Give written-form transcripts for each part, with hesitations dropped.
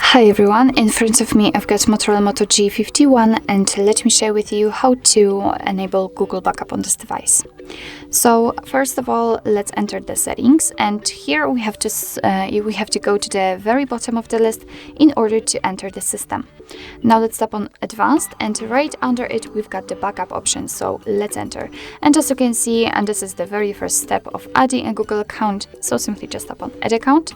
Hi everyone, in front of me I've got Motorola Moto G51 and let me share with you how to enable Google Backup on this device. So first of all, let's enter the settings, and here we have to go to the very bottom of the list in order to enter the system. Now let's tap on Advanced, and right under it we've got the backup option, so let's enter. And as you can see, and this is the very first step of adding a Google account, so simply just tap on Add Account.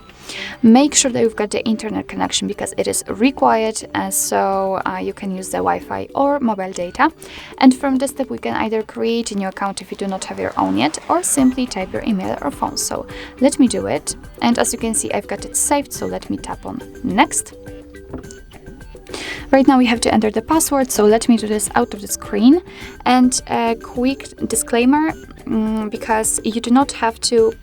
Make sure that you've got the internet connection because it is required, so you can use the Wi-Fi or mobile data. And from this step we can either create a new account if you do not have your own yet, or simply type your email or phone. So let me do it, and as you can see I've got it saved, so let me tap on Next. Right now we have to enter the password, so let me do this out of the screen. And a quick disclaimer, because you do not have to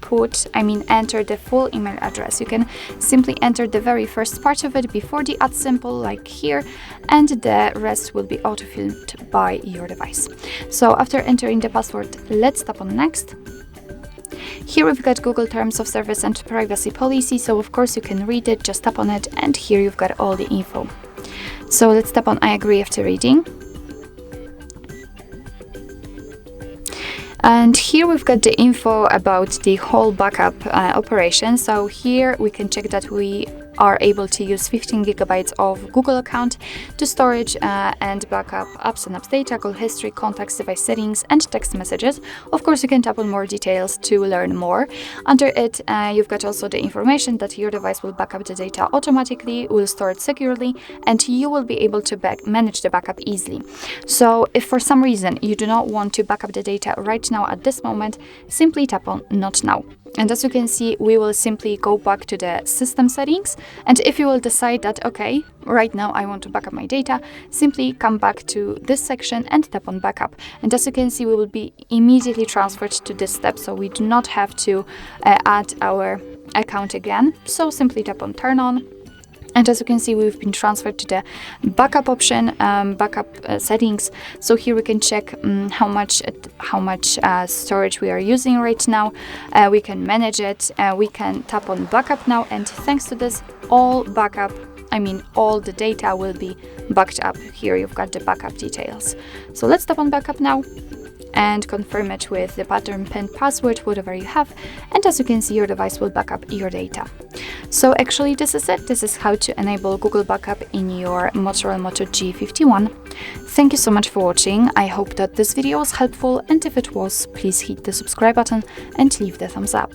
enter the full email address. You can simply enter the very first part of it before the @ symbol, like here, and the rest will be autofilled by your device. So after entering the password, let's tap on Next. Here we've got Google Terms of Service and Privacy Policy, so of course you can read it, just tap on it, and here you've got all the info. So let's tap on I agree after reading. And here we've got the info about the whole backup operation. So here we can check that we are able to use 15 GB of Google account to storage and backup apps and apps data, call history, contacts, device settings, and text messages. Of course, you can tap on more details to learn more. Under it, you've got also the information that your device will backup the data automatically, will store it securely, and you will be able to manage the backup easily. So if for some reason you do not want to backup the data right now at this moment, simply tap on Not Now. And as you can see, we will simply go back to the system settings. And if you will decide that, okay, right now I want to backup my data, simply come back to this section and tap on Backup. And as you can see, we will be immediately transferred to this step, so we do not have to add our account again. So simply tap on Turn On. And as you can see, we've been transferred to the backup option, backup settings. So here we can check how much storage we are using right now. We can manage it. We can tap on Backup now, and thanks to this, all the data will be backed up. Here you've got the backup details. So let's tap on Backup now and confirm it with the pattern, PIN, password, whatever you have, and as you can see, your device will back up your data. So actually this is it. This is how to enable Google Backup in your Motorola Moto G51. Thank you so much for watching. I hope that this video was helpful, and if it was, please hit the subscribe button and leave the thumbs up.